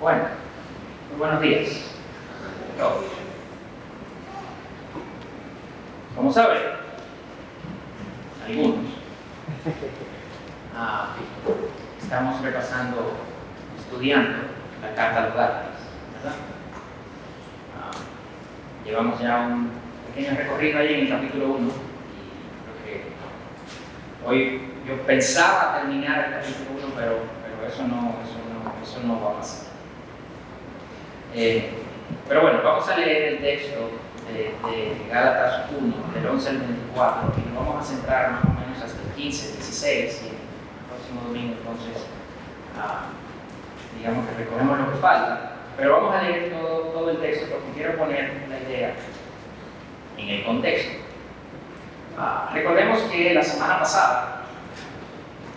Bueno, muy buenos días a todos. Como saben, algunos, estamos repasando, estudiando la Carta a los Gálatas, ¿verdad? Llevamos ya un pequeño recorrido ahí en el capítulo 1 y creo que hoy yo pensaba terminar el capítulo 1, pero eso no va a pasar. Pero bueno, vamos a leer el texto de Gálatas 1, del 11 al 24, y nos vamos a centrar más o menos hasta el 15, 16, y el próximo domingo entonces, digamos que recogemos lo que falta, pero vamos a leer todo el texto porque quiero poner la idea en el contexto. Recordemos que la semana pasada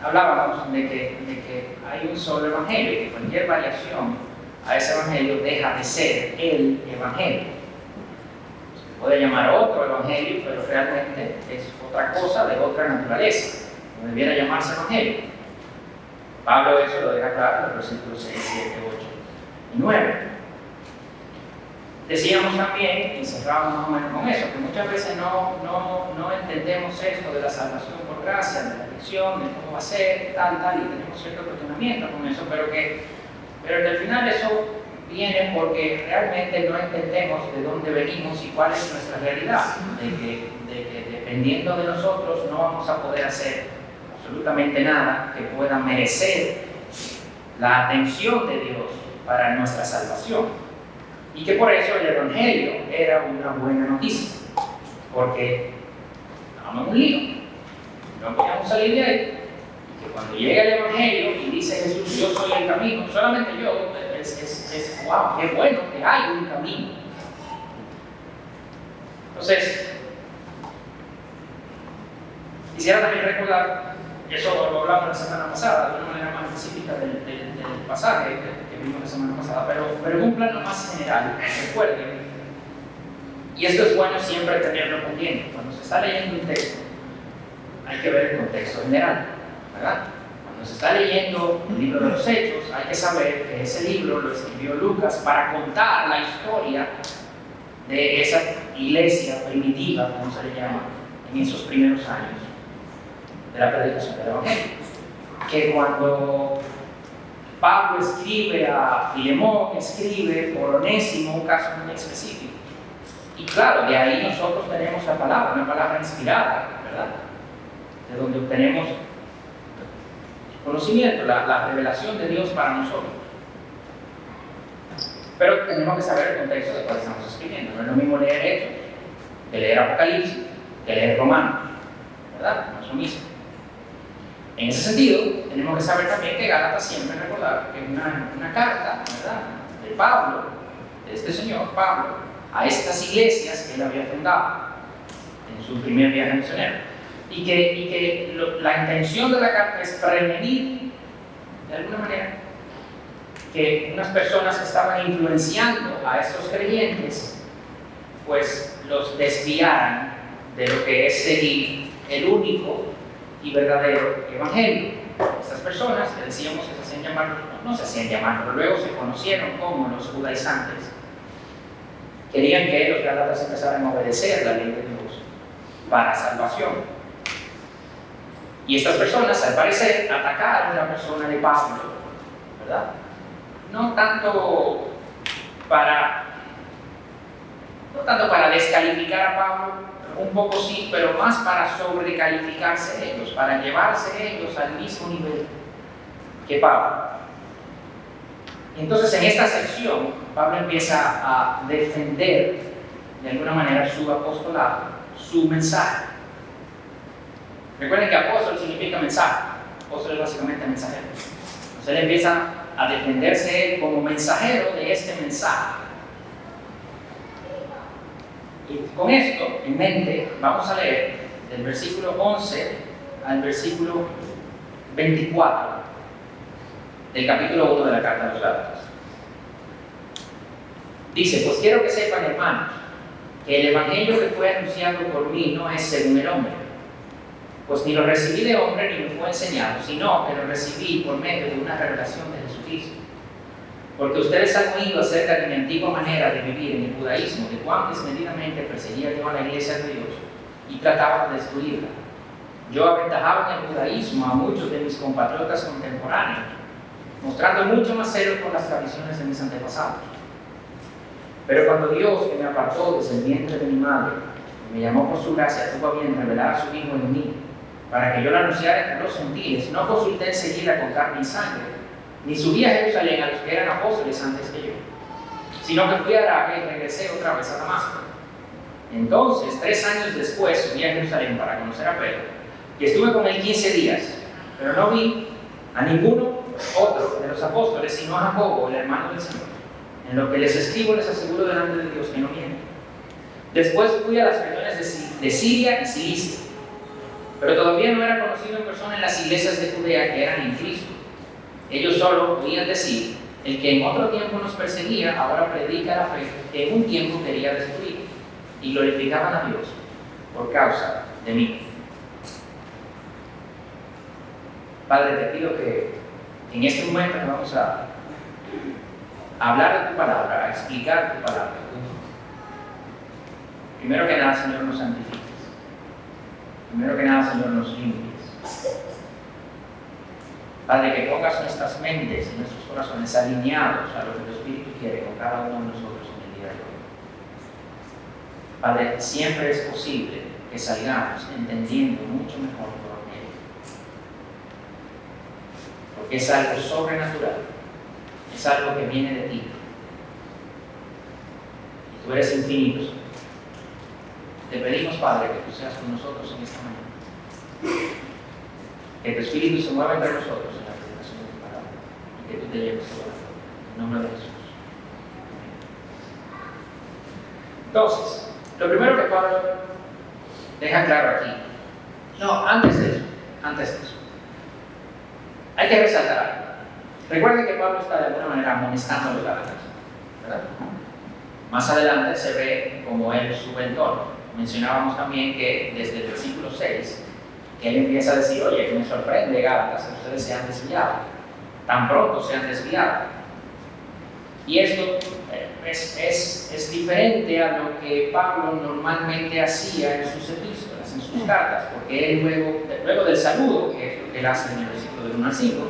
hablábamos de que hay un solo evangelio y que cualquier variación a ese evangelio deja de ser el evangelio. Se puede llamar otro evangelio, pero realmente es otra cosa de otra naturaleza. No debiera llamarse evangelio. Pablo eso lo deja claro en los versículos 6, 7, 8 y 9. Decíamos también, y cerramos más o menos con eso, que muchas veces no entendemos esto de la salvación por gracia, de la elección, de cómo va a ser, tal, y tenemos cierto cuestionamiento con eso, pero al final eso viene porque realmente no entendemos de dónde venimos y cuál es nuestra realidad, de que dependiendo de nosotros no vamos a poder hacer absolutamente nada que pueda merecer la atención de Dios para nuestra salvación. Y que por eso el Evangelio era una buena noticia, porque estábamos en un lío, no podíamos salir de ahí. Que cuando llega el Evangelio y dice Jesús, yo soy el camino, solamente yo, wow, qué bueno que hay un camino. Entonces, quisiera también recordar, eso lo hablamos la semana pasada, de una manera más específica del pasaje que vimos la semana pasada, pero en un plano más general, recuerden, y esto es bueno siempre tenerlo pendiente, cuando se está leyendo un texto, hay que ver el contexto general. ¿Verdad? Cuando se está leyendo el libro de los Hechos, hay que saber que ese libro lo escribió Lucas para contar la historia de esa iglesia primitiva, como se le llama, en esos primeros años de la predicación del Evangelio. Que cuando Pablo escribe a Filemón, escribe por Onésimo, un caso muy específico. Y claro, de ahí nosotros tenemos la palabra, una palabra inspirada, ¿verdad? De donde obtenemos conocimiento, la revelación de Dios para nosotros. Pero tenemos que saber el contexto de cuál estamos escribiendo. No es lo mismo leer Hechos que leer Apocalipsis, que leer Romanos, ¿verdad? No es lo mismo. En ese sentido, tenemos que saber también que Gálatas siempre recordar que es una carta, ¿verdad?, de Pablo, de este señor Pablo, a estas iglesias que él había fundado en su primer viaje misionero. Y que la intención de la carta es prevenir, de alguna manera, que unas personas que estaban influenciando a estos creyentes, pues los desviaran de lo que es seguir el único y verdadero evangelio. Estas personas, que decíamos que se hacían llamar, no se hacían llamar, pero luego se conocieron como los judaizantes, querían que los gálatas empezaran a obedecer la ley de Dios para salvación. Y estas personas, al parecer, atacaron a la persona de Pablo, ¿verdad? No tanto para descalificar a Pablo, un poco sí, pero más para sobrecalificarse ellos, para llevarse ellos al mismo nivel que Pablo. Y entonces, en esta sección, Pablo empieza a defender, de alguna manera, su apostolado, su mensaje. Recuerden que apóstol significa mensaje. Apóstol es básicamente mensajero. Entonces él empieza a defenderse como mensajero de este mensaje. Y con esto en mente, vamos a leer del versículo 11 al versículo 24 del capítulo 1 de la Carta a los Gálatas. Dice: pues quiero que sepan, hermanos, que el evangelio que fue anunciado por mí no es según el hombre. Pues ni lo recibí de hombre ni me fue enseñado, sino que lo recibí por medio de una revelación de Jesucristo. porque ustedes han oído acerca de mi antigua manera de vivir en el judaísmo, de cuán desmedidamente perseguía yo a la iglesia de Dios y trataba de destruirla. Yo aventajaba en el judaísmo a muchos de mis compatriotas contemporáneos, mostrando mucho más celo por las tradiciones de mis antepasados. Pero cuando Dios, que me apartó desde el vientre de mi madre, me llamó por su gracia, tuvo a bien revelar a su Hijo en mí, para que yo lo anunciara entre los gentiles, no consulté enseguida con carne y sangre, ni subí a Jerusalén a los que eran apóstoles antes que yo, sino que fui a Arabia y regresé otra vez a Damasco. Entonces, 3 años después, subí a Jerusalén para conocer a Pedro, y estuve con él 15 días, pero no vi a ninguno otro de los apóstoles, sino a Jacobo, el hermano del Señor. En lo que les escribo, les aseguro delante de Dios que no miento. Después fui a las regiones de Siria y Cilicia, pero todavía no era conocido en persona en las iglesias de Judea que eran en Cristo. Ellos solo oían decir: el que en otro tiempo nos perseguía, ahora predica la fe que en un tiempo quería destruir, y glorificaban a Dios por causa de mí. Padre, te pido que en este momento vamos a hablar de tu palabra, a explicar tu palabra. Primero que nada, Señor, nos santifiques. Primero que nada, Señor, nos limpies. Padre, que pongas nuestras mentes y nuestros corazones alineados a lo que el Espíritu quiere con cada uno de nosotros en el día de hoy. Padre, siempre es posible que salgamos entendiendo mucho mejor tu evangelio, porque es algo sobrenatural, es algo que viene de ti. Y tú eres infinito, Señor. Te pedimos, Padre, que tú seas con nosotros en esta mañana. Que tu Espíritu se mueva entre nosotros en la predicación de tu palabra. Y que tú te lleves todo en nombre de Jesús. Entonces, lo primero que Pablo deja claro aquí. No, antes de eso. Hay que resaltar algo. Recuerden que Pablo está de alguna manera amonestando a los gálatas, ¿verdad? Más adelante se ve como él sube el tono. Mencionábamos también que desde el versículo 6, que él empieza a decir: oye, que me sorprende, Gálatas, que ustedes se han desviado, tan pronto se han desviado. Y esto es diferente a lo que Pablo normalmente hacía en sus epístolas, en sus cartas, porque él luego del saludo, que es lo que él hace en el versículo del 1 al 5,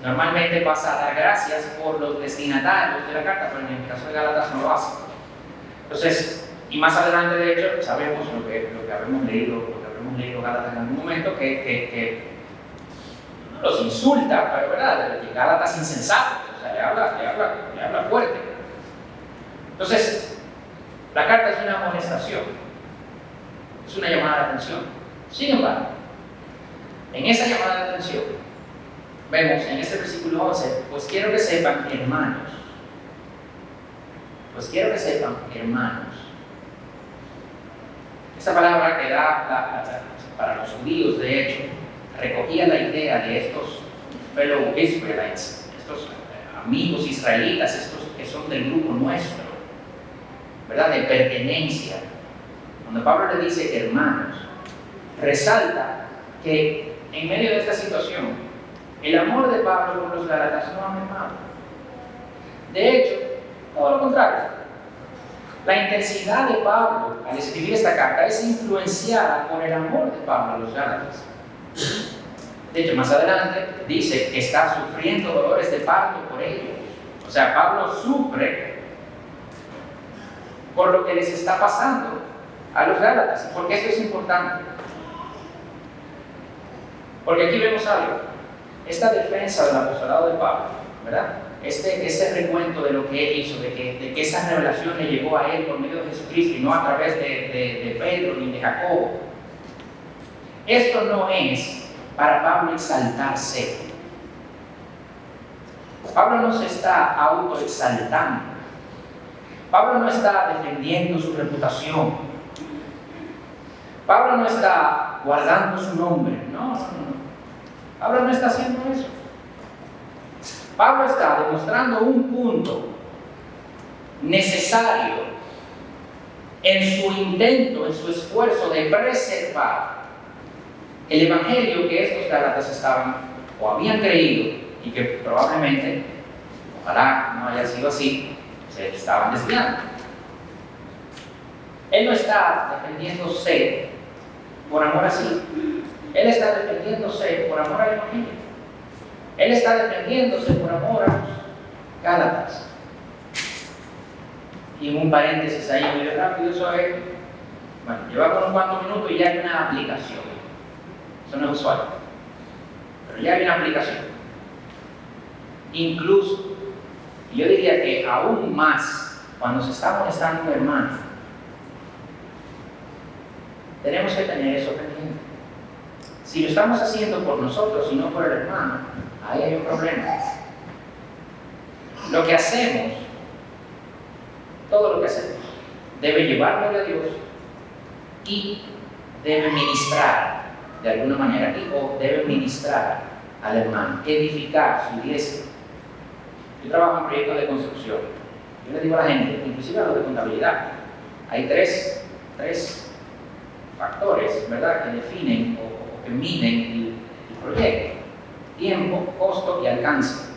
normalmente pasa a dar gracias por los destinatarios de la carta, pero en el caso de Gálatas no lo hace. Entonces, y más adelante, de hecho, sabemos lo que habremos leído Gálatas en algún momento, que no los insulta, pero verdad, que Gálatas insensatos, o sea, le habla fuerte. Entonces, la carta es una amonestación, es una llamada de atención. Sin embargo, en esa llamada de atención, vemos en este versículo 11, pues quiero que sepan, hermanos. Esta palabra que para los judíos, de hecho, recogía la idea de estos fellow Israelites, estos amigos israelitas, estos que son del grupo nuestro, ¿verdad? De pertenencia. Cuando Pablo le dice hermanos, resalta que en medio de esta situación, el amor de Pablo por los gálatas no ha mermado. De hecho, todo lo contrario. La intensidad de Pablo al escribir esta carta es influenciada por el amor de Pablo a los gálatas. De hecho, más adelante dice que está sufriendo dolores de parto por ellos. O sea, Pablo sufre por lo que les está pasando a los gálatas. ¿Y por qué esto es importante? Porque aquí vemos algo. Esta defensa del apostolado de Pablo, ¿verdad? Este recuento de lo que él hizo, de que esa revelación le llegó a él por medio de Jesucristo y no a través de Pedro ni de Jacobo. Esto no es para Pablo exaltarse. Pablo no se está autoexaltando. Pablo no está defendiendo su reputación. Pablo no está guardando su nombre. No. Pablo no está haciendo eso. Pablo está demostrando un punto necesario en su intento, en su esfuerzo de preservar el evangelio que estos gálatas estaban o habían creído y que probablemente Ojalá no haya sido así, se estaban desviando. Él no está defendiéndose por amor a sí. Él está defendiéndose por amor al Evangelio. Él está defendiéndose por amor a los Gálatas. Y un paréntesis ahí muy rápido, eso es, bueno, llevamos unos cuantos minutos y ya hay una aplicación. Eso no es usual, pero ya hay una aplicación. Incluso, yo diría que aún más, cuando se está molestando un hermano, tenemos que tener eso pendiente. Si lo estamos haciendo por nosotros y no por el hermano, ahí hay un problema. Lo que hacemos, todo lo que hacemos, debe llevarlo a Dios y debe ministrar de alguna manera aquí, o debe ministrar al hermano, edificar su iglesia. Yo trabajo en proyectos de construcción. Yo le digo a la gente, inclusive a los de contabilidad, hay tres factores, ¿verdad?, que definen o que miden el proyecto: tiempo, costo y alcance,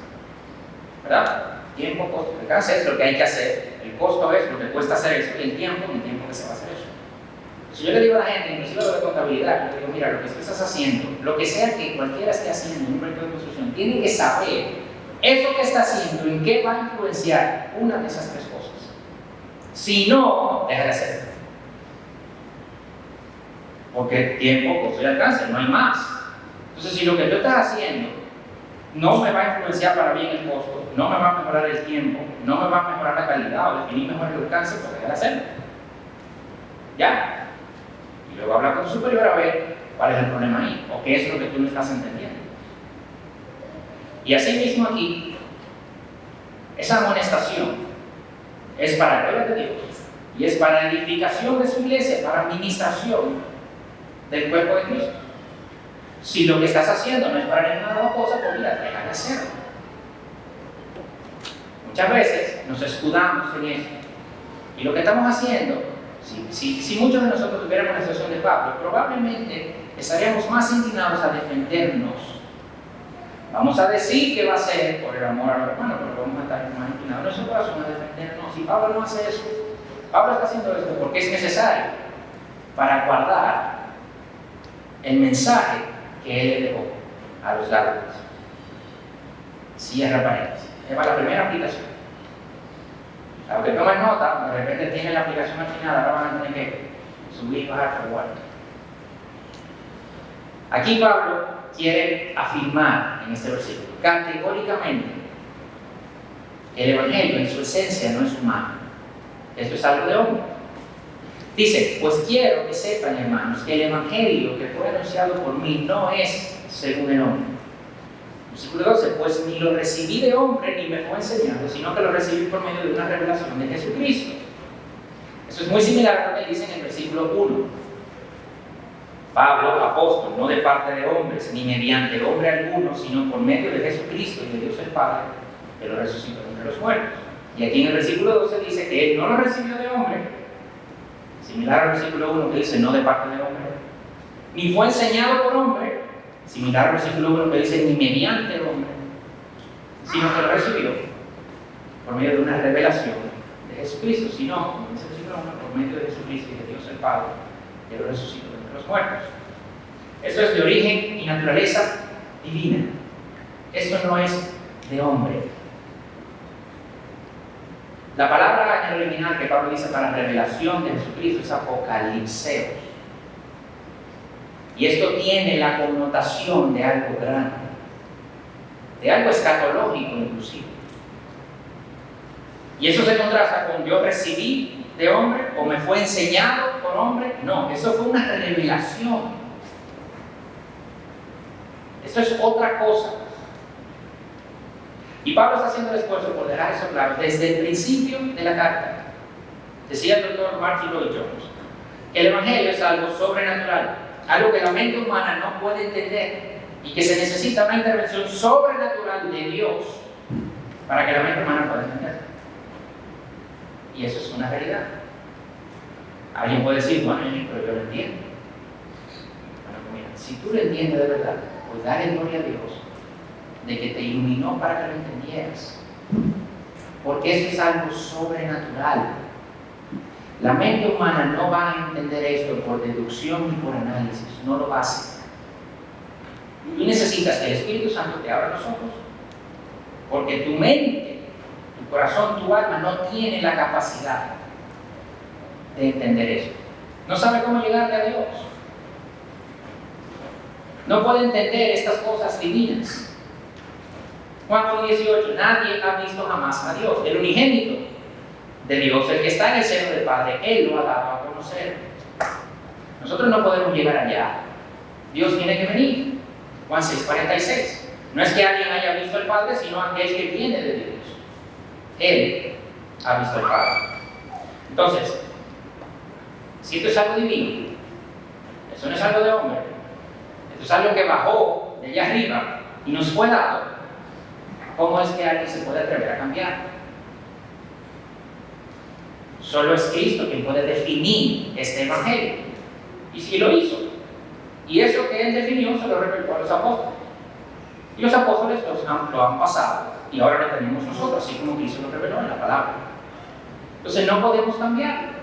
¿verdad? Tiempo, costo y alcance es lo que hay que hacer, el costo es lo que cuesta hacer eso, y el tiempo que se va a hacer eso. Si yo le digo a la gente, inclusive a los de contabilidad, yo le digo, mira, lo que tú estás haciendo, lo que sea que cualquiera esté haciendo en un proyecto de construcción, tiene que saber eso que está haciendo, en qué va a influenciar una de esas tres cosas. Si no, deja de hacerlo. Porque tiempo, costo y alcance, no hay más. Entonces, si lo que tú estás haciendo no me va a influenciar para bien el costo, no me va a mejorar el tiempo, no me va a mejorar la calidad o definir mejor el alcance, pues deja de hacerlo. ¿Ya? Y luego hablar con tu superior a ver cuál es el problema ahí, o qué es lo que tú no estás entendiendo. Y así mismo aquí, esa amonestación es para la gloria de Dios y es para edificación de su iglesia, para administración del cuerpo de Cristo. Si lo que estás haciendo no es para ninguna otra cosa, pues mira, deja de hacerlo. Muchas veces nos escudamos en eso. Y lo que estamos haciendo, si muchos de nosotros tuviéramos la situación de Pablo, probablemente estaríamos más inclinados a defendernos. Vamos a decir que va a ser por el amor a los hermanos, pero vamos a estar más inclinados en nuestro corazón a defendernos. Si Pablo no hace eso, Pablo está haciendo esto porque es necesario para guardar el mensaje que él le dejó a los Gálatas. Cierra paréntesis. Esa va la primera aplicación. Aunque tomen nota, de repente tienen la aplicación al final, ahora van a tener que subir y bajar por guarda. Aquí Pablo quiere afirmar en este versículo categóricamente que el Evangelio en su esencia no es humano. Esto es algo de hombre. Dice, pues quiero que sepan, hermanos, que el Evangelio que fue anunciado por mí no es según el hombre. Versículo 12, pues ni lo recibí de hombre ni me fue enseñado, sino que lo recibí por medio de una revelación de Jesucristo. Eso es muy similar a lo que dice en el versículo 1. Pablo, apóstol, no de parte de hombres, ni mediante hombre alguno, sino por medio de Jesucristo y de Dios el Padre, que lo resucitó entre los muertos. Y aquí en el versículo 12 dice que él no lo recibió de hombre, similar al versículo 1 que dice no de parte de hombre, ni fue enseñado por hombre, similar al versículo 1 que dice ni mediante hombre, sino que lo recibió por medio de una revelación de Jesucristo, sino, como dice el versículo 1, por medio de Jesucristo y de Dios el Padre, que lo resucitó entre los muertos. Esto es de origen y naturaleza divina. Esto no es de hombre. La palabra en el original que Pablo dice para revelación de Jesucristo es apocalipseos. Y esto tiene la connotación de algo grande, de algo escatológico inclusive. Y eso se contrasta con yo recibí de hombre o me fue enseñado por hombre. No, eso fue una revelación. Esto es otra cosa. Y Pablo está haciendo el esfuerzo por dejar eso claro desde el principio de la carta. Decía el doctor Martin Lloyd Jones que el Evangelio es algo sobrenatural, algo que la mente humana no puede entender y que se necesita una intervención sobrenatural de Dios para que la mente humana pueda entenderlo. Y eso es una realidad. Alguien puede decir, bueno, pero yo lo entiendo. Bueno, mira, si tú lo entiendes de verdad, pues dale gloria a Dios de que te iluminó para que lo entendieras. porque esto es algo sobrenatural. La mente humana no va a entender esto por deducción ni por análisis, no lo hace. Tú necesitas que el Espíritu Santo te abra los ojos, porque tu mente, tu corazón, tu alma no tiene la capacidad de entender eso. No sabe cómo llegar a Dios. No puede entender estas cosas divinas. Juan 1:18, nadie ha visto jamás a Dios. El unigénito de Dios, el que está en el seno del Padre, Él lo ha dado a conocer. Nosotros no podemos llegar allá. Dios tiene que venir. Juan 6:46. No es que alguien haya visto al Padre, sino aquel que viene de Dios. Él ha visto al Padre. Entonces, si esto es algo divino, esto no es algo de hombre, esto es algo que bajó de allá arriba y nos fue dado, ¿cómo es que alguien se puede atrever a cambiar? Solo es Cristo quien puede definir este evangelio. Y si lo hizo, y eso que Él definió se lo reveló a los apóstoles. Y los apóstoles lo han pasado, y ahora lo tenemos nosotros, así como Cristo lo reveló en la palabra. Entonces no podemos cambiar.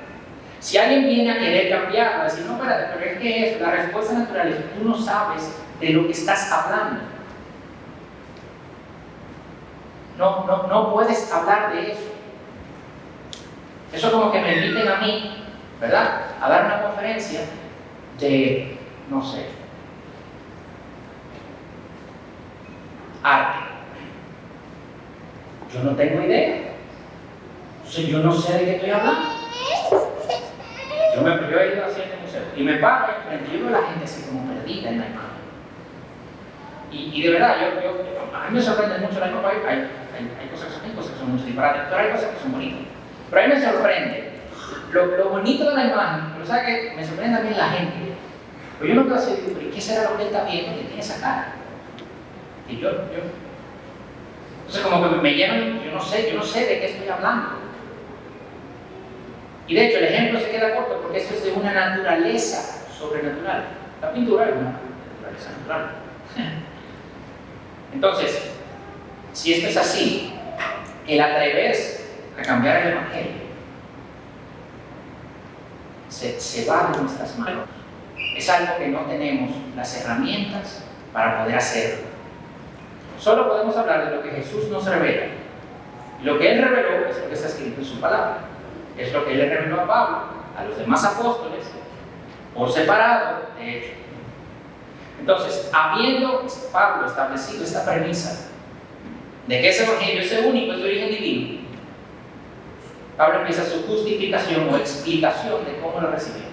Si alguien viene a querer cambiar, va a decir, no, espérate, pero es que eso, la respuesta natural es, tú no sabes de lo que estás hablando. No puedes hablar de eso. Eso como que me inviten a mí, ¿verdad?, a dar una conferencia de, no sé, arte. Yo no tengo idea. Entonces yo no sé de qué estoy hablando. Yo he ido hacia el museo y me paro enfrente, yo veo a la gente así como perdida en la imagen. Y de verdad, a mí me sorprende mucho la imagen. Hay cosas que son mucho disparates, pero hay cosas que son bonitas. Pero a mí me sorprende lo bonito de la imagen, pero ¿sabes qué? Me sorprende también la gente. Pero yo no puedo decir, pero ¿qué será lo que él está viendo que tiene esa cara? Y yo. Entonces como que me llenan, yo no sé de qué estoy hablando. Y de hecho el ejemplo se queda corto porque esto es de una naturaleza sobrenatural. La pintura es una naturaleza natural. Entonces, si esto es así, el atreverse a cambiar el evangelio se va de nuestras manos. Es algo que no tenemos las herramientas para poder hacerlo. Solo podemos hablar de lo que Jesús nos revela. Lo que Él reveló es lo que está escrito en su palabra. Es lo que Él le reveló a Pablo, a los demás apóstoles, por separado, de hecho. Entonces, habiendo Pablo establecido esta premisa de que ese evangelio es único, es de origen divino, Pablo empieza su justificación o explicación de cómo lo recibió.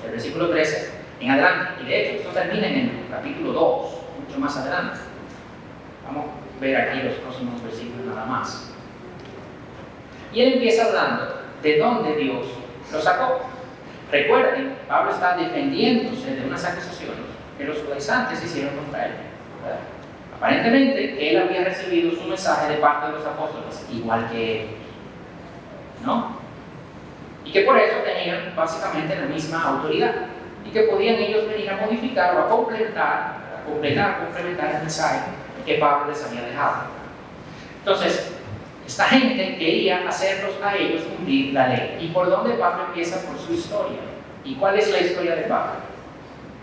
El versículo 13 en adelante, y de hecho esto termina en el capítulo 2, mucho más adelante. Vamos a ver aquí los próximos versículos nada más. Y él empieza hablando de dónde Dios lo sacó. Recuerden, Pablo está defendiéndose de unas acusaciones que los judaizantes hicieron contra él, ¿verdad? Aparentemente, él había recibido su mensaje de parte de los apóstoles, igual que ellos, ¿no? Y que por eso tenían básicamente la misma autoridad, y que podían ellos venir a modificar o a complementar el mensaje que Pablo les había dejado. Entonces, esta gente quería hacerlos a ellos cumplir la ley. ¿Y por dónde Pablo empieza? Por su historia. ¿Y cuál es la historia de Pablo?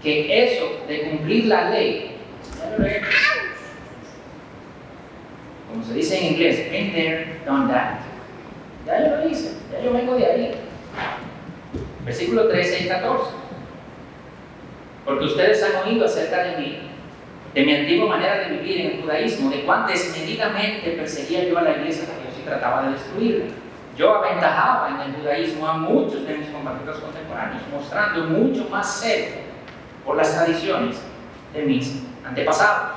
Que eso de cumplir la ley, como se dice en inglés, been there, done that. Ya yo lo hice, ya yo vengo de ahí. Versículo 13 y 14. Porque ustedes han oído acerca de mí, de mi antigua manera de vivir en el judaísmo, de cuán desmedidamente perseguía yo a la iglesia de Dios y trataba de destruirla. Yo aventajaba en el judaísmo a muchos de mis compatriotas contemporáneos, mostrando mucho más celo por las tradiciones de mis antepasados.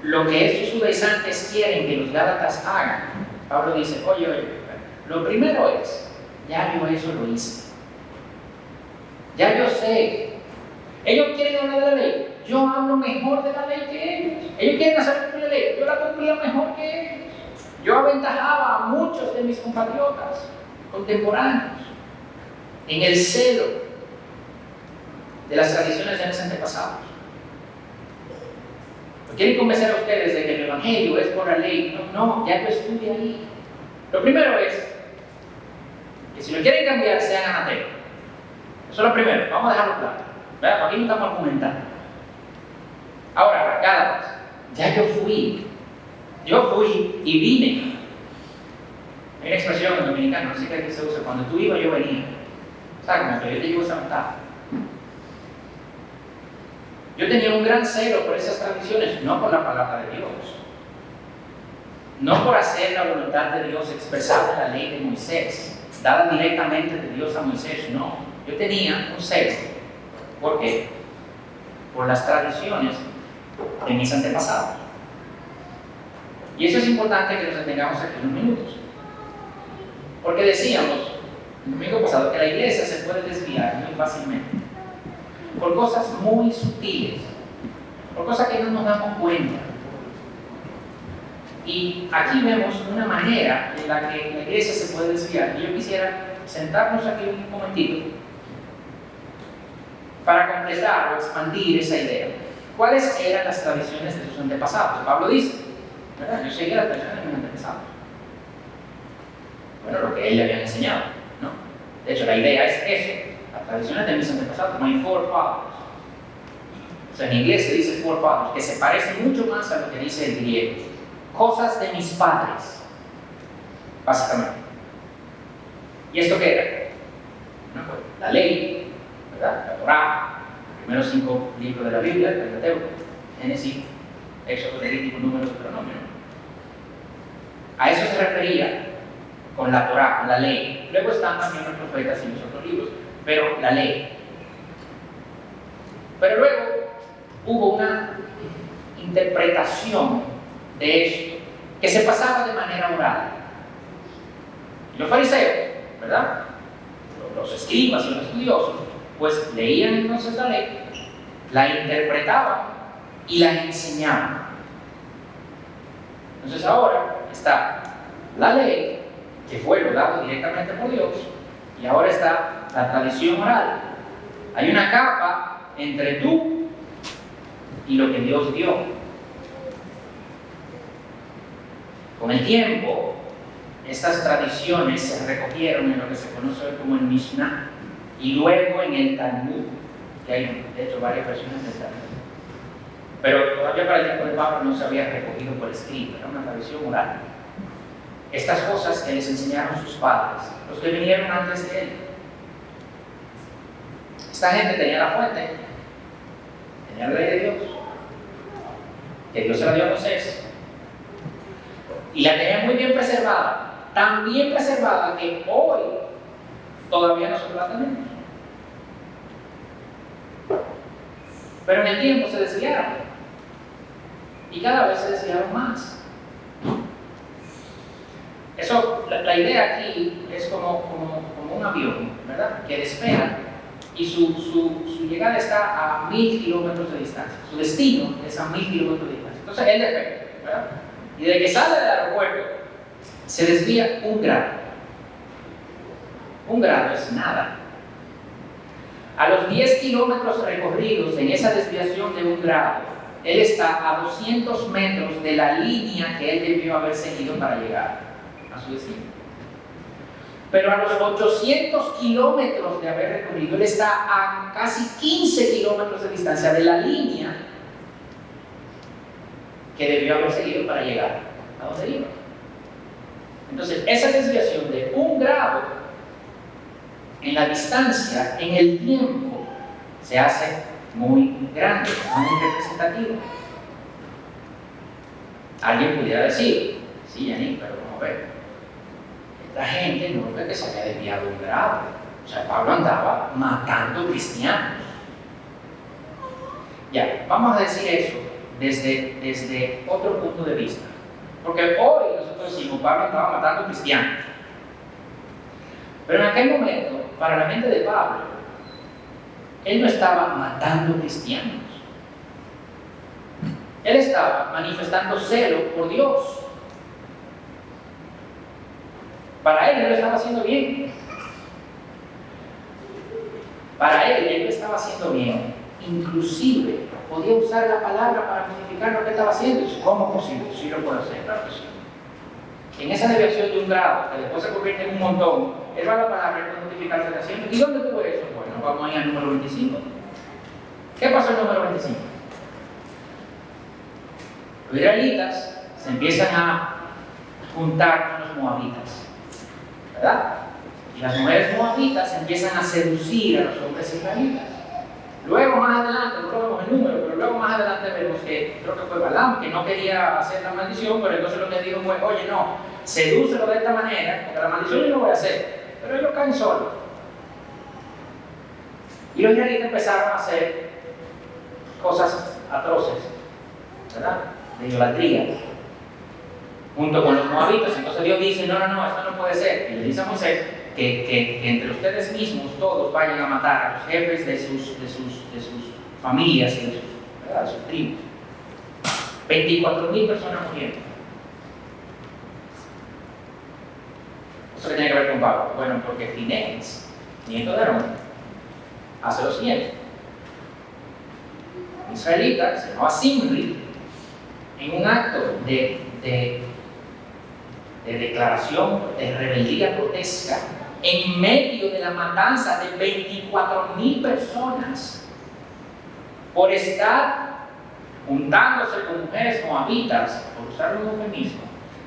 Lo que estos judaizantes quieren que los gálatas hagan, Pablo dice, oye, lo primero es, ya yo eso lo hice. Ya yo sé. Ellos quieren hablar de la ley. Yo hablo mejor de la ley que ellos. Ellos quieren hacer cumplir la ley. Yo la cumplía mejor que ellos. Yo aventajaba a muchos de mis compatriotas contemporáneos en el celo de las tradiciones de mis antepasados. Quieren convencer a ustedes de que el Evangelio es por la ley. No, ya yo estuve ahí. Lo primero es que si lo quieren cambiar, sean anatemas. Eso es lo primero, vamos a dejarlo claro. ¿Verdad? Aquí no estamos argumentando. Ahora, Gálatas, ya yo fui y vine. Hay una expresión en dominicano, no sé qué se usa, cuando tú ibas yo venía. O sea, como que yo te llevo esa ventaja. Yo tenía un gran celo por esas tradiciones, no por la palabra de Dios. No por hacer la voluntad de Dios expresada en la ley de Moisés, dada directamente de Dios a Moisés, no. Yo tenía un celo. ¿Por qué? Por las tradiciones de mis antepasados. Y eso es importante que nos detengamos aquí unos minutos. Porque decíamos el domingo pasado que la iglesia se puede desviar muy fácilmente por cosas muy sutiles, por cosas que no nos damos cuenta. Y aquí vemos una manera en la que la iglesia se puede desviar. Y yo quisiera sentarnos aquí un momentito para completar o expandir esa idea. ¿Cuáles eran las tradiciones de sus antepasados? Pablo dice, ¿verdad? Yo seguía las tradiciones de mis antepasados. Bueno, lo que él le había enseñado, ¿no? De hecho, la idea es eso, las tradiciones de mis antepasados, my forefathers. O sea, en inglés se dice forefathers, que se parece mucho más a lo que dice el griego. Cosas de mis padres, básicamente. ¿Y esto qué era? Bueno, pues, la ley, ¿verdad? La Torá, los primeros 5 libros de la Biblia, el Pentateuco, Génesis, Éxodo, Levítico, Números, Deuteronomio. A eso se refería con la Torá, con la ley. Luego están también los profetas y los otros libros, pero la ley. Pero luego hubo una interpretación de esto que se pasaba de manera oral. Y los fariseos, ¿verdad? Los escribas y los estudiosos, pues leían entonces la ley, la interpretaban y la enseñaban. Entonces ahora está la ley, que fue lo dado directamente por Dios, y ahora está la tradición oral. Hay una capa entre tú y lo que Dios dio. Con el tiempo, estas tradiciones se recogieron en lo que se conoce como el Mishnah y luego en el Talmud, que hay de hecho varias versiones del Talmud. Pero todavía para el tiempo de Pablo no se había recogido por escrito, era una tradición oral. Estas cosas que les enseñaron sus padres, los que vinieron antes de él. Esta gente tenía la fuente, tenía la ley de Dios, que Dios se la dio a Moisés, y la tenía muy bien preservada, tan bien preservada que hoy todavía nosotros la tenemos. Pero en el tiempo se desviaron, y cada vez se desviaron más. Eso, la idea aquí es como un avión, ¿verdad? Que despega y su llegada está a 1000 kilómetros de distancia. Su destino es a 1000 kilómetros de distancia. Entonces él despega, ¿verdad? Y desde que sale del aeropuerto se desvía 1 grado. 1 grado es nada. A los 10 kilómetros recorridos en esa desviación de 1 grado, él está a 200 metros de la línea que él debió haber seguido para llegar a su destino. Pero a los 800 kilómetros de haber recorrido, él está a casi 15 kilómetros de distancia de la línea que debió haber seguido para llegar a donde iba. Entonces, esa desviación de 1 grado en la distancia, en el tiempo, se hace muy grande, muy representativo. Alguien pudiera decir, sí, Yannick, pero vamos a ver, esta gente no es que se había desviado 1 grado. O sea, Pablo andaba matando cristianos. Ya, vamos a decir eso desde otro punto de vista. Porque hoy nosotros decimos, Pablo andaba matando cristianos. Pero en aquel momento, para la mente de Pablo, él no estaba matando cristianos. Él estaba manifestando celo por Dios. Para él lo estaba haciendo bien. Para él lo estaba haciendo bien. inclusive podía usar la palabra para justificar lo que estaba haciendo. ¿Cómo es posible? Sí lo puedo hacer, claro que sí. En esa desviación de un grado, que después se convierte en un montón, él va a la palabra y puede justificar lo que está haciendo. ¿Y dónde tuvo eso? Bueno, vamos ahí al número 25. ¿Qué pasó en el número 25? Los israelitas se empiezan a juntar con los moabitas, ¿verdad? Y las mujeres moabitas empiezan a seducir a los hombres israelitas. Luego más adelante, no lo vemos el número, pero luego más adelante vemos que, creo que fue Balaam, que no quería hacer la maldición, pero entonces lo que dijo fue, oye no, sedúcelo de esta manera, porque la maldición yo no voy a hacer, pero ellos caen solos. Y los israelitas empezaron a hacer cosas atroces, ¿verdad? De idolatría, junto con los moabitas. Entonces Dios dice, no, esto no puede ser. Y le dice a Moisés que entre ustedes mismos todos vayan a matar a los jefes de sus familias y de sus tribus. 24,000 personas murieron. ¿Eso qué tiene que ver con Pablo? Bueno, porque Finés, nieto de Aarón, hace lo siguiente. Un israelita se llamaba Zimri, en un acto de declaración de rebeldía grotesca, en medio de la matanza de 24,000 personas, por estar juntándose con mujeres moabitas, por usar un eufemismo,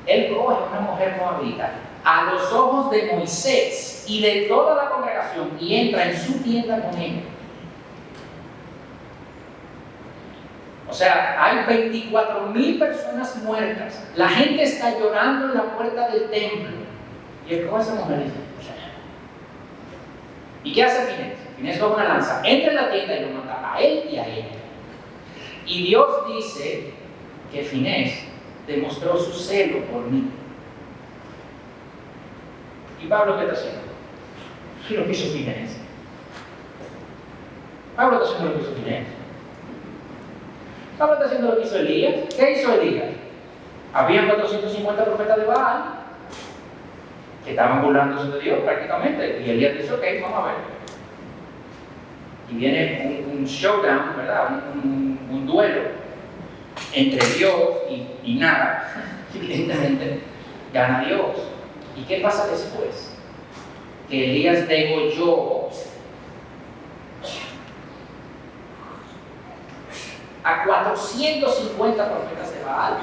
él coge a una mujer moabita a los ojos de Moisés y de toda la congregación y entra en su tienda con ella. O sea, hay 24,000 personas muertas. La gente está llorando en la puerta del templo. Y él coge a esa mujer y dice, ¿y qué hace Finés? Finés coge una lanza, entra en la tienda y lo mata a él y a ella. Y Dios dice que Finés demostró su celo por mí. ¿Y Pablo qué está haciendo? Sí, lo que hizo Finés. Pablo está haciendo lo que hizo Finés. Pablo está haciendo lo que hizo Elías. ¿Qué hizo Elías? Había 450 profetas de Baal que estaban burlándose de Dios prácticamente. Y Elías dice, ok, vamos a ver. Y viene un showdown, ¿verdad? Un duelo entre Dios y nada. Evidentemente gana Dios. ¿Y qué pasa después? Que Elías degolló a 450 profetas de Baal.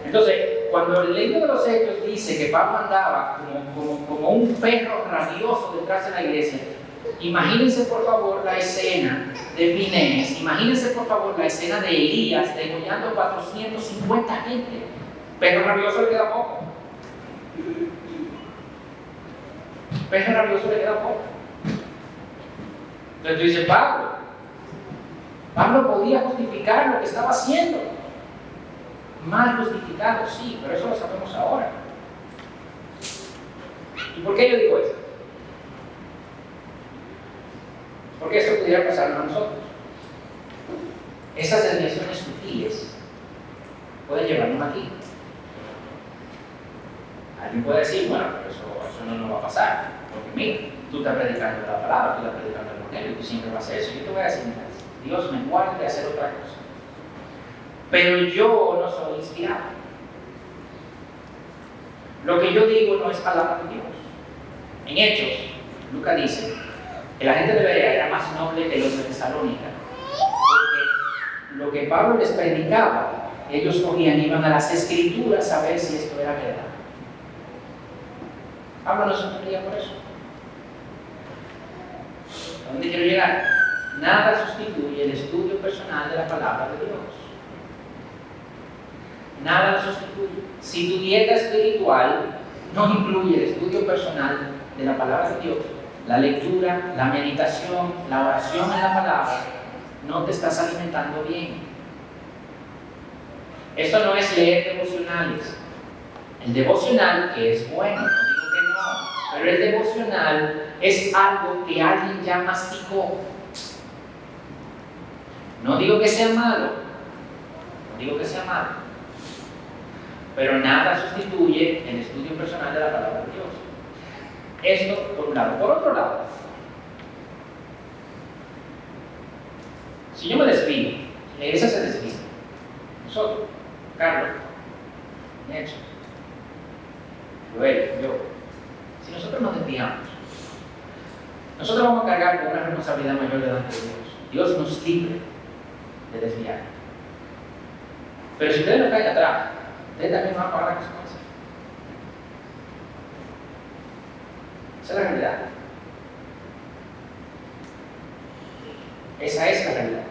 Entonces, cuando el libro de los Hechos dice que Pablo andaba como un perro rabioso detrás de la iglesia, imagínense por favor la escena de Finés, imagínense por favor la escena de Elías degollando 450 gente. Perro rabioso le queda poco. Perro rabioso le queda poco. Entonces tú dices, Pablo podía justificar lo que estaba haciendo. Mal justificado, sí, pero eso lo sabemos ahora. ¿Y por qué yo digo esto? Porque esto pudiera pasarnos a nosotros. Esas desviaciones sutiles pueden llevarnos aquí. Alguien puede decir, bueno, pero eso no nos va a pasar. Porque mira, tú estás predicando la palabra, tú estás predicando el evangelio, tú siempre vas a hacer eso. Yo te voy a decir, Dios me guarde de hacer otra cosa. Pero yo no soy inspirado. Lo que yo digo no es palabra de Dios. En Hechos, Lucas dice que la gente de Berea era más noble que los de Tesalónica. Porque lo que Pablo les predicaba, ellos cogían y iban a las escrituras a ver si esto era verdad. Pablo no sufría por eso. ¿A dónde quiero llegar? Nada sustituye el estudio personal de la palabra de Dios. Nada lo sustituye. Si tu dieta espiritual no incluye el estudio personal de la palabra de Dios, la lectura, la meditación, la oración en la palabra, no te estás alimentando bien. Esto no es leer devocionales. El devocional, que es bueno, no digo que no, pero el devocional es algo que alguien ya masticó. No digo que sea malo, pero nada sustituye el estudio personal de la palabra de Dios. Esto por un lado. Por otro lado, Si yo me desvío, si la iglesia se desvía, nosotros, Carlos, Nelson, Joel, yo, si nosotros nos desviamos, nosotros vamos a cargar con una responsabilidad mayor delante de Dios. Dios nos libre de desviar. Pero si ustedes no caen atrás, ustedes también van a pagar las consecuencias. Esa es la realidad. Esa es la realidad.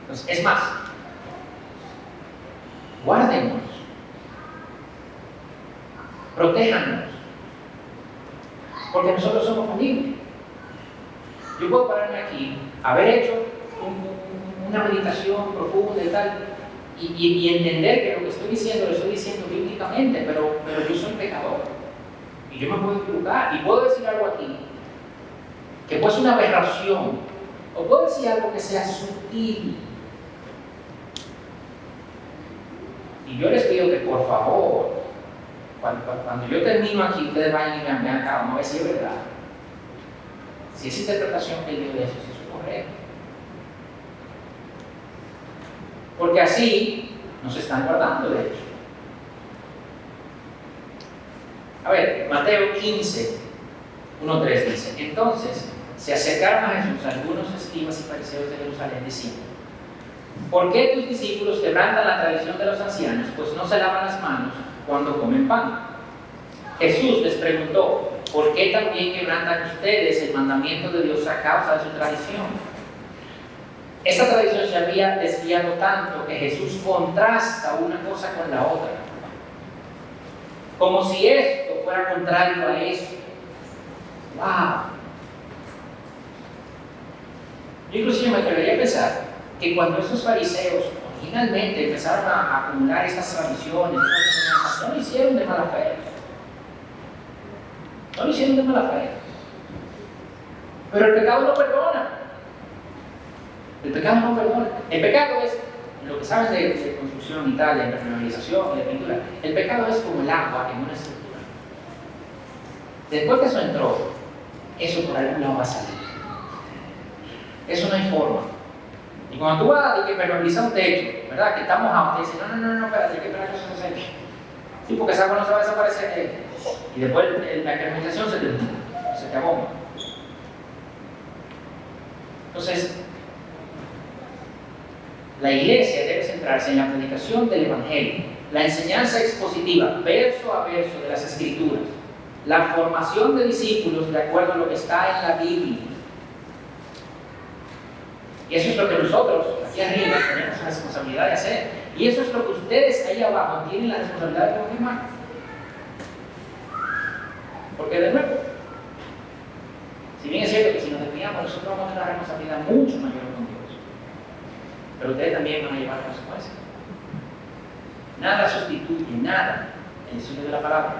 Entonces, es más, guárdenos, protéjanos, porque nosotros somos falibles. Yo puedo pararme aquí, haber hecho una meditación profunda y tal, y entender que lo que estoy diciendo lo estoy diciendo bíblicamente, pero yo soy pecador, y yo me puedo equivocar, y puedo decir algo aquí que puede ser una aberración, o puedo decir algo que sea sutil. Y yo les pido que por favor, cuando yo termino aquí, ustedes vayan y me hagan caso, vamos a ver si es verdad. Si esa interpretación que yo de eso es correcta. Porque así nos están guardando, de hecho. A ver, Mateo 15, 1:3 dice: entonces se acercaron a Jesús algunos escribas y fariseos de Jerusalén diciendo: ¿por qué tus discípulos quebrantan la tradición de los ancianos, pues no se lavan las manos cuando comen pan? Jesús les preguntó: ¿por qué también quebrantan ustedes el mandamiento de Dios a causa de su tradición? Esta tradición se había desviado tanto que Jesús contrasta una cosa con la otra, como si esto fuera contrario a eso. ¡Wow! Yo inclusive me atrevería a pensar que cuando estos fariseos originalmente empezaron a acumular estas tradiciones, no lo hicieron de mala fe. No lo hicieron de mala fe. Pero el pecado no perdona. El pecado no perdona. El pecado es, lo que sabes de construcción y tal, de impermeabilización y de pintura, el pecado es como el agua en una estructura. Después que eso entró, eso por algún lado va a salir. Eso no hay forma. Y cuando tú vas a impermeabilizar un techo, ¿verdad? Que está mojado, te dicen: no, espérate, hay que esperar que eso se seque. Sí, porque esa agua no se va a desaparecer. Y después la impermeabilización se te abomba. Entonces, la iglesia debe centrarse en la predicación del Evangelio, la enseñanza expositiva, verso a verso de las Escrituras, la formación de discípulos de acuerdo a lo que está en la Biblia. Y eso es lo que nosotros, aquí arriba, tenemos la responsabilidad de hacer. Y eso es lo que ustedes ahí abajo tienen la responsabilidad de confirmar. Porque de nuevo, si bien es cierto que si nos desviamos, nosotros vamos a tener una responsabilidad mucho mayor con Dios. Pero ustedes también van a llevar consecuencias. Nada sustituye, nada, el estudio de la palabra.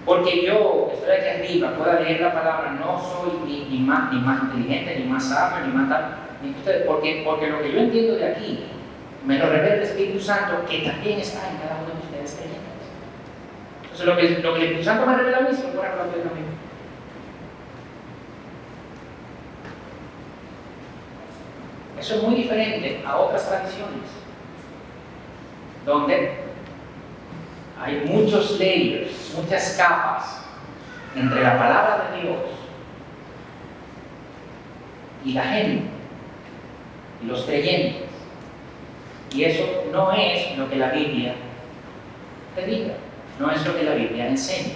Porque yo, que estoy aquí arriba, pueda leer la palabra, no soy ni más inteligente, ni más sabio, ni más tal, ni ustedes, porque lo que yo entiendo de aquí, me lo revela el Espíritu Santo, que también está en cada uno de ustedes creyentes. Entonces, lo que el Espíritu Santo me revela a mí, se lo puede revelar a ustedes también. Eso es muy diferente a otras tradiciones, donde hay muchos layers, muchas capas entre la palabra de Dios y la gente y los creyentes. Y eso no es lo que la Biblia te diga, no es lo que la Biblia enseña.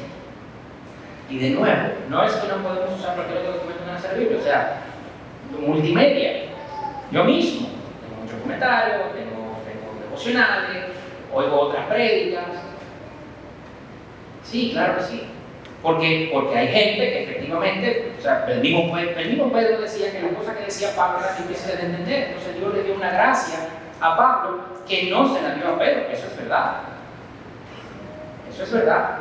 Y de nuevo, no es que no podemos usar cualquier otro documento en la Biblia, o sea, multimedia. Yo mismo tengo muchos comentarios, tengo devocionales, oigo otras prédicas. Sí, claro que sí. Porque hay gente que efectivamente, o sea, el mismo Pedro decía que las cosas que decía Pablo eran difíciles de entender. Entonces Dios le dio una gracia a Pablo que no se la dio a Pedro. Eso es verdad. Eso es verdad.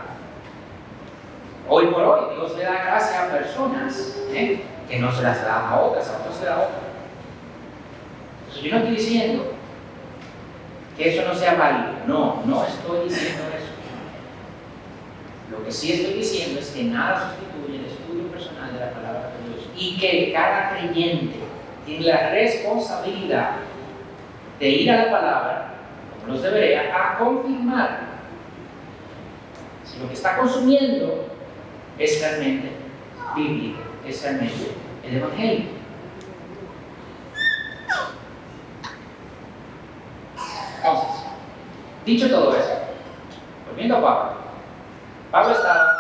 Hoy por hoy Dios le da gracia a personas que no se las da a otros se da a otras. Entonces yo no estoy diciendo que eso no sea válido. No estoy diciendo eso. Lo que sí estoy diciendo es que nada sustituye el estudio personal de la palabra de Dios y que cada creyente tiene la responsabilidad de ir a la palabra, como los debería, a confirmar si lo que está consumiendo es realmente bíblico, es realmente el Evangelio. Entonces, dicho todo eso, volviendo a Pablo estaba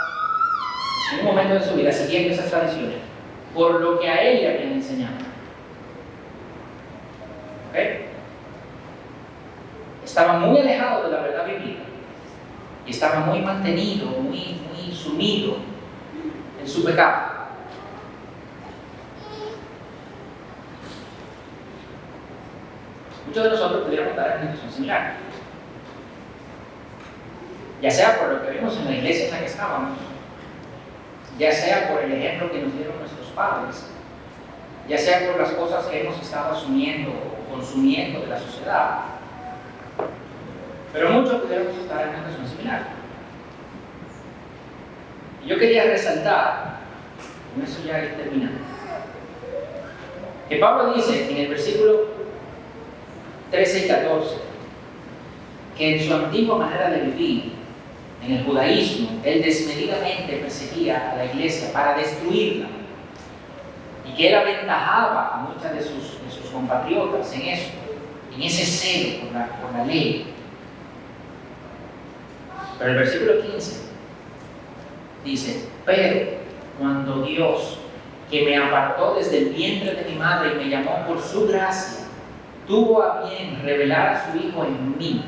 en un momento de su vida siguiendo esas tradiciones por lo que a él le habían enseñado. ¿Ok? Estaba muy alejado de la verdad bíblica y estaba muy mantenido, muy sumido en su pecado. Muchos de nosotros pudiéramos dar una situación similar, ya sea por lo que vimos en la iglesia en la que estábamos, ya sea por el ejemplo que nos dieron nuestros padres, ya sea por las cosas que hemos estado asumiendo o consumiendo de la sociedad. Pero muchos pudiéramos estar en una situación similar. Y yo quería resaltar, con eso ya ir terminando, que Pablo dice en el versículo 13 y 14 que en su antigua manera de vivir, en el judaísmo, él desmedidamente perseguía a la iglesia para destruirla y que él aventajaba a muchas de sus compatriotas en eso, en ese celo por la ley. Pero el versículo 15 dice: pero cuando Dios, que me apartó desde el vientre de mi madre y me llamó por su gracia, tuvo a bien revelar a su Hijo en mí.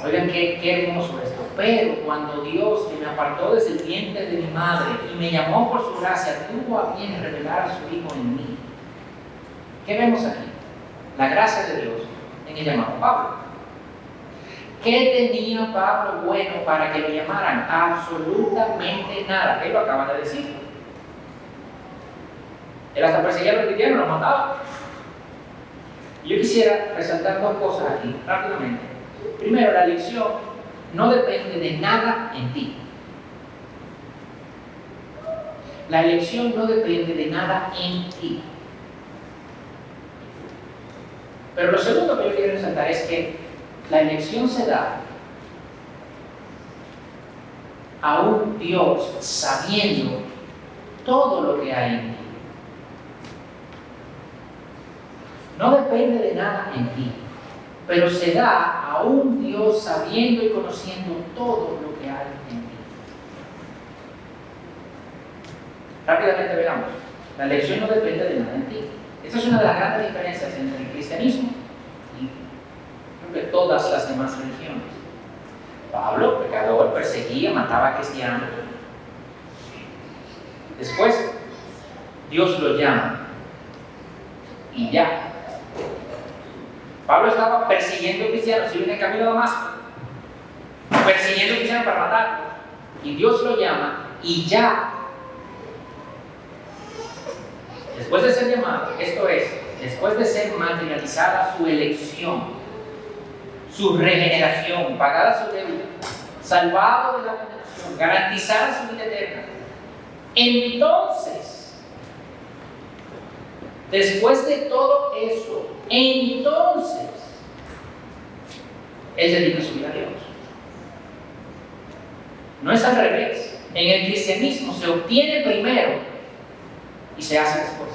Oigan qué hermoso esto. Pero cuando Dios, que me apartó desde el vientre de mi madre y me llamó por su gracia, tuvo a bien revelar a su Hijo en mí. ¿Qué vemos aquí? La gracia de Dios en el llamado Pablo. ¿Qué tenía Pablo bueno para que lo llamaran? Absolutamente nada. Él lo acaba de decir. Él hasta perseguía a los cristianos, los mataba. Y yo quisiera resaltar dos cosas aquí, rápidamente. Primero, la elección no depende de nada en ti. La elección no depende de nada en ti. Pero lo segundo que yo quiero resaltar es que la elección se da a un Dios sabiendo todo lo que hay en ti. No depende de nada en ti, pero se da a un Dios sabiendo y conociendo todo lo que hay en ti. Rápidamente veamos, la elección no depende de nada en ti. Esta es una de las grandes diferencias entre el cristianismo y creo que todas las demás religiones. Pablo, pecador, perseguía, mataba a cristianos. Después, Dios lo llama y ya. Pablo estaba persiguiendo cristianos, iba en el camino de Damasco, persiguiendo cristianos para matarlos, y Dios lo llama y ya. Después de ser llamado, esto es, después de ser materializada su elección, su regeneración, pagada su deuda, salvado de la condenación, garantizada su vida eterna, entonces, después de todo eso, entonces, él dedica su vida a Dios. No es al revés. En el cristianismo se obtiene primero y se hace después.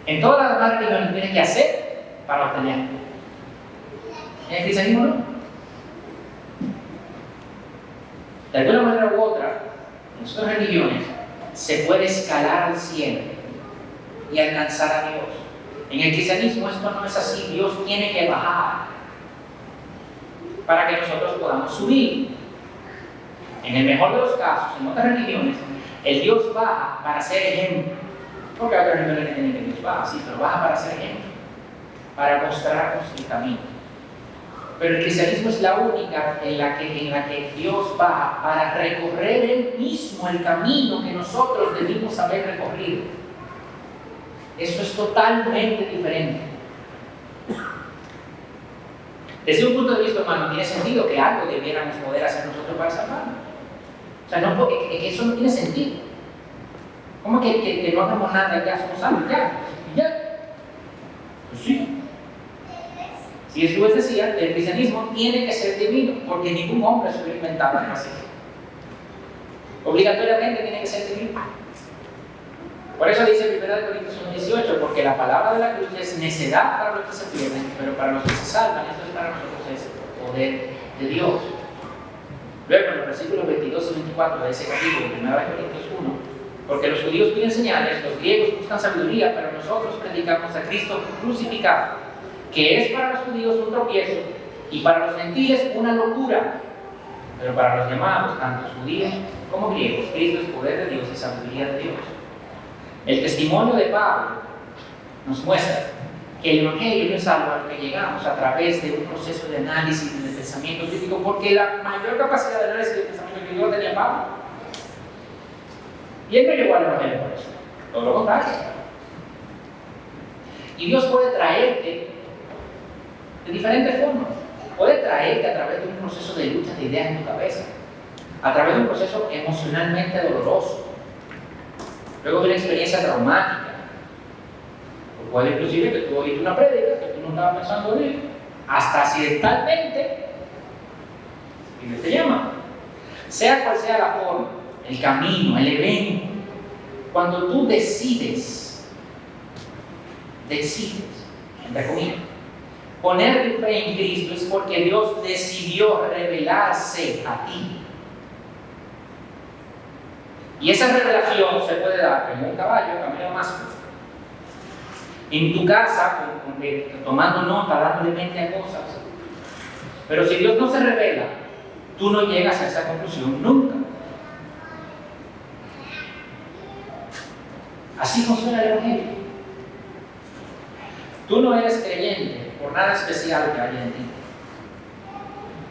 En todas las demás religiones tienes que hacer para obtener. En el cristianismo no. De alguna manera u otra, en otras religiones se puede escalar al cielo y alcanzar a Dios. En el cristianismo esto no es así. Dios tiene que bajar para que nosotros podamos subir. En el mejor de los casos, en otras religiones, el Dios baja para ser ejemplo. Porque hay otras religiones que tienen que Dios baja, sí, pero baja para ser ejemplo, para mostrarnos el camino. Pero el cristianismo es la única en la que Dios baja para recorrer Él mismo el camino que nosotros debimos haber recorrido. Eso es totalmente diferente. Desde un punto de vista humano, tiene sentido que algo debiéramos poder hacer nosotros para salvarnos. O sea, no, porque eso no tiene sentido. ¿Cómo que no hagamos nada ya somos salvos? Ya. Pues sí. Si es Luis decía, el cristianismo tiene que ser divino, porque ningún hombre se hubiera inventado algo así. Obligatoriamente tiene que ser divino. Por eso dice 1 Corintios 1:18, porque la palabra de la cruz es necedad para los que se pierden, pero para los que se salvan, esto es para nosotros, es el poder de Dios. Luego, en los versículos 22 y 24 de ese capítulo, 1 Corintios 1, porque los judíos piden señales, los griegos buscan sabiduría, pero nosotros predicamos a Cristo crucificado, que es para los judíos un tropiezo y para los gentiles una locura, pero para los llamados, tanto judíos como griegos, Cristo es poder de Dios y sabiduría de Dios. El testimonio de Pablo nos muestra que el Evangelio es algo al que llegamos a través de un proceso de análisis y de pensamiento crítico, porque la mayor capacidad de análisis y de pensamiento crítico la tenía Pablo. Y él no llegó al Evangelio por eso, todo lo contrario. Y Dios puede traerte de diferentes formas. Puede traerte a través de un proceso de lucha de ideas en tu cabeza, a través de un proceso emocionalmente doloroso, luego de una experiencia traumática, o puede inclusive que tú oíste una prédica que tú no estabas pensando oír, hasta accidentalmente, y Dios te llama. Sea cual sea la forma, el camino, el evento, cuando tú decides, entre comillas, poner tu fe en Cristo, es porque Dios decidió revelarse a ti. Y esa revelación se puede dar en un caballo, camino más en tu casa, tomando nota, dándole mente a cosas. Pero si Dios no se revela, tú no llegas a esa conclusión nunca. Así funciona el Evangelio. Tú no eres creyente por nada especial que haya en ti.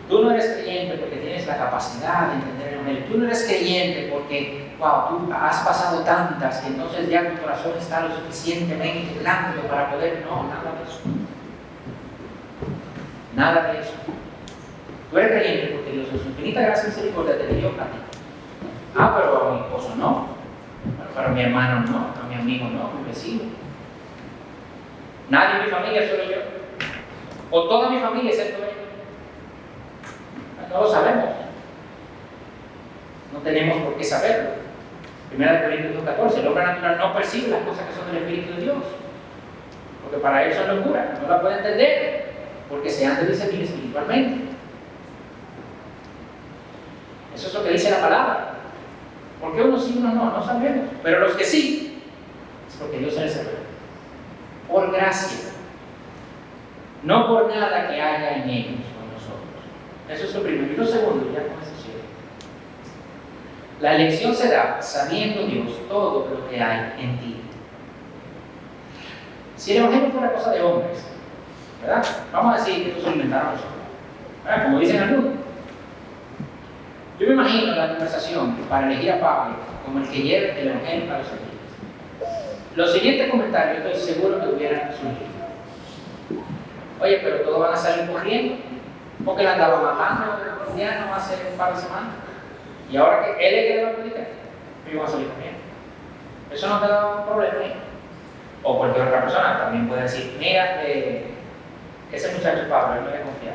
Tú no eres creyente porque tienes la capacidad de entender el Evangelio. Tú no eres creyente porque, tú has pasado tantas y entonces ya tu corazón está lo suficientemente blanco para poder. No, nada de eso. Nada de eso. Tú eres creyente porque Dios en su infinita gracia y misericordia te dio a ti. Pero a mi esposo no. Para mi hermano no. A mi amigo no. A mi vecino. Nadie en mi familia, solo yo. O toda mi familia excepto él. No lo sabemos. No tenemos por qué saberlo. 1 Corintios 2:14, el hombre natural no percibe las cosas que son del Espíritu de Dios, porque para él son locura, no la puede entender, porque se han de discernir espiritualmente. Eso es lo que dice la palabra. ¿Por qué unos sí y unos no? No sabemos. Pero los que sí, es porque Dios se les revela. Por gracia. No por nada que haya en ellos con nosotros. Eso es lo primero. Y lo segundo, ya con eso cierro. La elección se da sabiendo Dios todo lo que hay en ti. Si el Evangelio fuera cosa de hombres, ¿verdad? Vamos a decir que esto se lo inventaron nosotros, ¿verdad? Como dicen algunos. Yo me imagino la conversación para elegir a Pablo como el que lleve el Evangelio para los gentiles. Los siguientes comentarios estoy seguro que hubieran surgido. Oye, pero todos van a salir corriendo, porque él andaba matando a los cristianos hace un par de semanas. Y ahora que él es el que va a predicar, ellos van a salir corriendo. Eso no te da un problema, ¿eh? O cualquier otra persona también puede decir, mira, ese muchacho Pablo, él no le confía.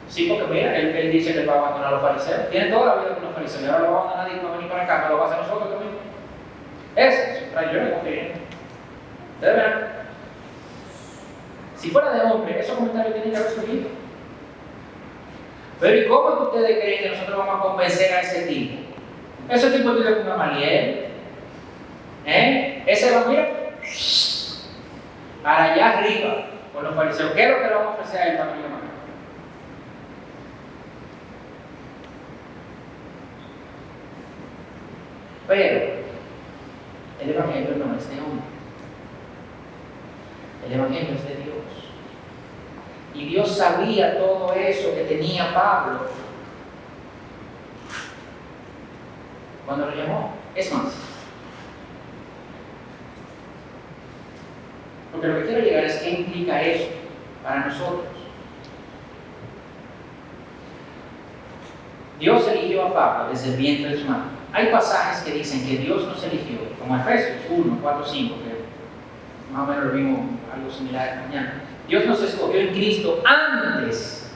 Sí, porque mira, él dice que él va a abandonar a los fariseos. Tiene toda la vida con los fariseos y ahora lo va a abandonar y no va a venir para acá, no lo va a hacer nosotros también. Eso, yo no confío. ¿De verdad? Si fuera de hombre, esos comentarios tienen que haber surgido. Pero ¿y cómo es que ustedes creen que nosotros vamos a convencer a ese tipo? Ese tipo tiene con Gamaliel. Ese va a ir para allá arriba con los fariseos. ¿Qué es lo que le vamos a ofrecer a él para que lo mate? Pero el Evangelio no es de hombre. El Evangelio es de Dios. Y Dios sabía todo eso que tenía Pablo cuando lo llamó. Es más, porque lo que quiero llegar es qué implica eso para nosotros. Dios eligió a Pablo desde el vientre de su madre. Hay pasajes que dicen que Dios nos eligió, como Efesios 1, 4, 5, que más o menos lo vimos algo similar esta mañana. Dios nos escogió en Cristo antes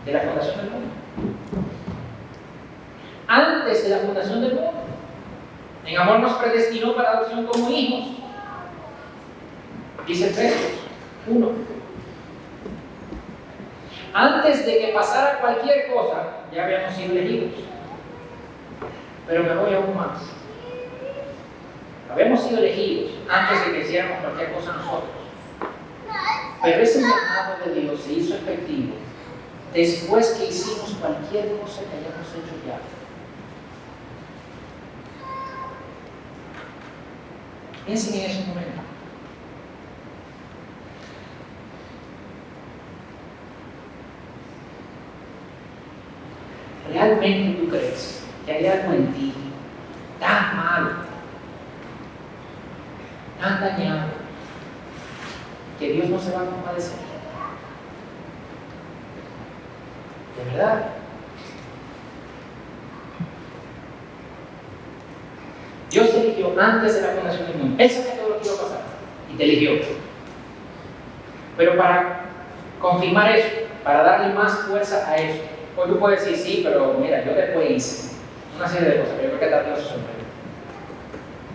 de la fundación del mundo. Antes de la fundación del mundo. En amor nos predestinó para adopción como hijos. Dice Efesios 1. Antes de que pasara cualquier cosa, ya habíamos sido elegidos. Pero me voy aún más. Habíamos sido elegidos antes de que hiciéramos cualquier cosa nosotros. Pero ese llamado de Dios se hizo efectivo después que hicimos cualquier cosa que hayamos hecho ya. Piensen en ese momento. ¿Realmente tú crees que hay algo en ti tan malo, tan dañado, que Dios no se va a compadecer? ¿De verdad? Dios te eligió antes de la fundación del mundo. Él sabía todo lo que iba a pasar y te eligió. Pero para confirmar eso, para darle más fuerza a eso, pues tú puedes decir, sí, pero mira, yo después hice una serie de cosas, pero yo creo que tal Dios se sorprende.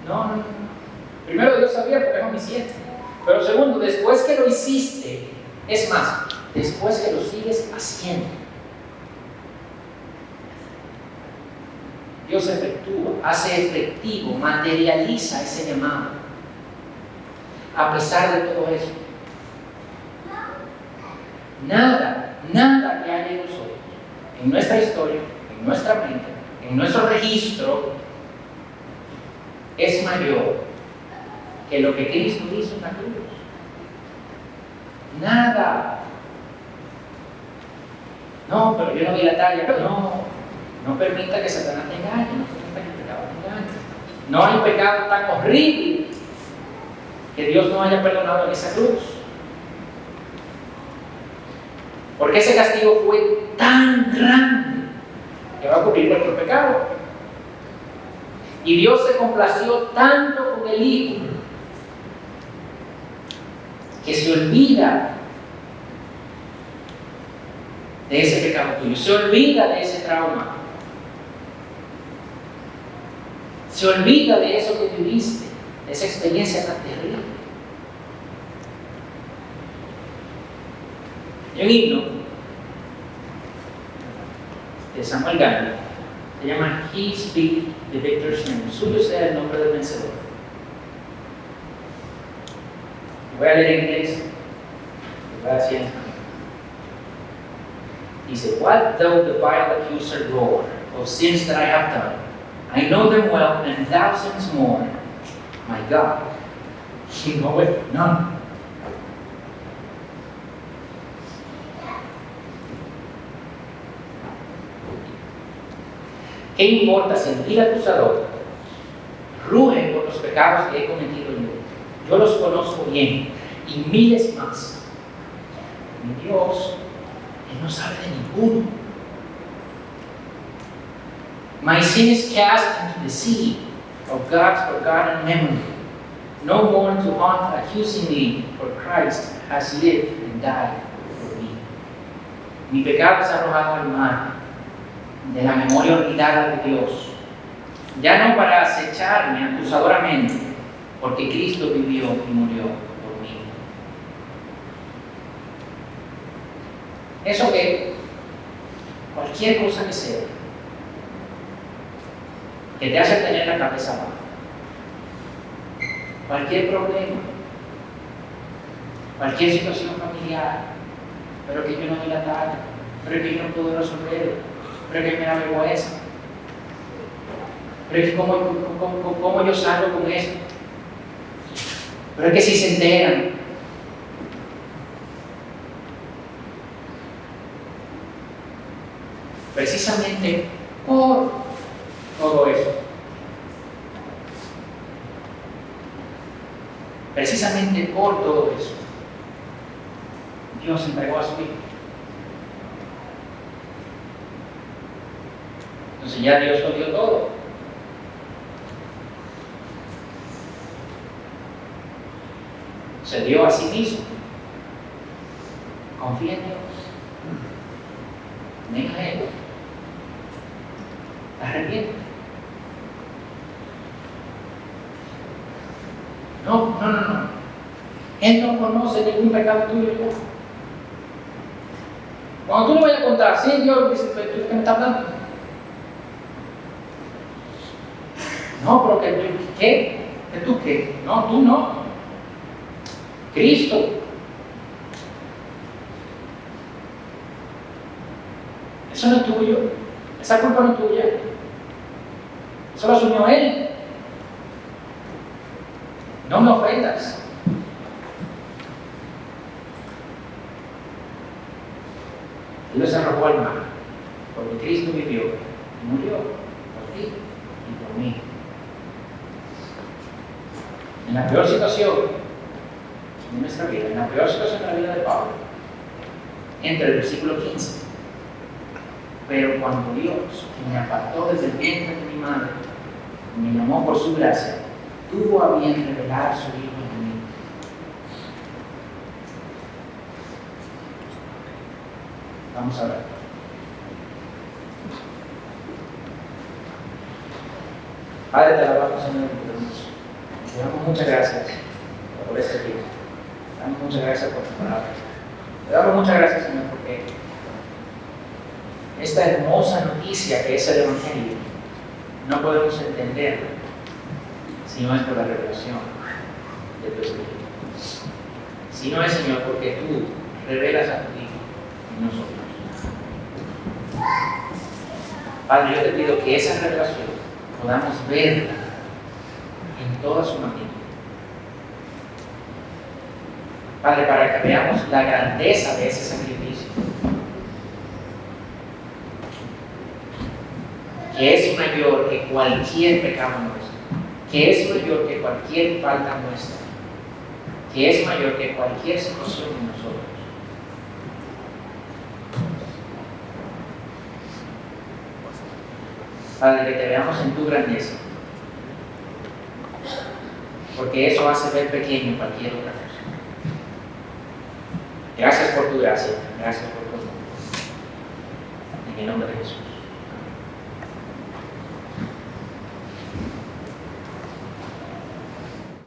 No. Primero, Dios sabía porque es omnisciente. Pero segundo, después que lo hiciste, es más, después que lo sigues haciendo, Dios efectúa, hace efectivo, materializa ese llamado. A pesar de todo eso, nada que haya en nosotros, en nuestra historia, en nuestra mente, en nuestro registro, es mayor que lo que Cristo hizo en la cruz. Nada. No, pero yo no di la talla. No permita que Satanás te engañe, no permita que el pecado te engañe. No hay pecado tan horrible que Dios no haya perdonado en esa cruz. Porque ese castigo fue tan grande que va a cubrir nuestro pecado. Y Dios se complació tanto con el Hijo que se olvida de ese pecado tuyo, se olvida de ese trauma, se olvida de eso que viviste, de esa experiencia tan terrible. Hay un himno de Samuel Gandhi, se llama He Speak the Victor's Name, suyo sea el nombre del vencedor. Voy a leer en inglés y voy a decir en español. Dice, what though the vile accuser roar of sins that I have done? I know them well and thousands more. My God, He knoweth none. ¿Qué importa si el vil acusador ruge por los pecados que he cometido yo? Yo los conozco bien y miles más. Mi Dios, Él no sabe de ninguno. My sin is cast into the sea of God's forgotten memory. No more to haunt accusing me, for Christ has lived and died for me. Mi pecado es arrojado al mar de la memoria olvidada de Dios, ya no para acecharme acusadoramente, porque Cristo vivió y murió por mí. Eso que cualquier cosa que sea, que te hace tener la cabeza baja, cualquier problema, cualquier situación familiar, pero que yo no doy la talla, pero que yo no puedo resolver, pero que me da vergüenza, pero que cómo yo salgo con esto, pero es que si se enteran, precisamente por todo eso, precisamente por todo eso, Dios entregó a su Hijo. Entonces ya Dios lo dio todo. Se dio a sí mismo. Confía en Dios. Deja a Él. Arrepiente. No. Él no conoce ningún pecado tuyo ya. Cuando tú le vayas a contar, sí, Dios dice, ¿tú qué me estás hablando? No, pero que tú, ¿qué? ¿Que tú qué? No, tú no. Cristo. Eso no es tuyo. Esa culpa no es tuya. Eso lo asumió Él. No me ofendas. Él se arrojó al mar, porque Cristo vivió y murió por ti y por mí. En la peor situación de nuestra vida, en la peor situación de la vida de Pablo, entre el versículo 15. Pero cuando Dios, que me apartó desde el vientre de mi madre, me llamó por su gracia, tuvo a bien revelar su Hijo en mí. Vamos a ver. Padre, te alabamos, Señor, te damos muchas gracias por este tiempo. Te damos muchas gracias por tu palabra. Te damos muchas gracias, Señor, porque esta hermosa noticia que es el Evangelio no podemos entenderla si no es por la revelación de tu Espíritu. Si no es, Señor, porque tú revelas a tu Hijo en nosotros. Padre, yo te pido que esa revelación podamos verla en toda su magnitud. Padre, para que veamos la grandeza de ese sacrificio, que es mayor que cualquier pecado nuestro, que es mayor que cualquier falta nuestra, que es mayor que cualquier situación en nosotros. Padre, que te veamos en tu grandeza, porque eso hace ver pequeño cualquier otra cosa. Gracias por tu gracia, gracias por tu amor. En el nombre de Jesús.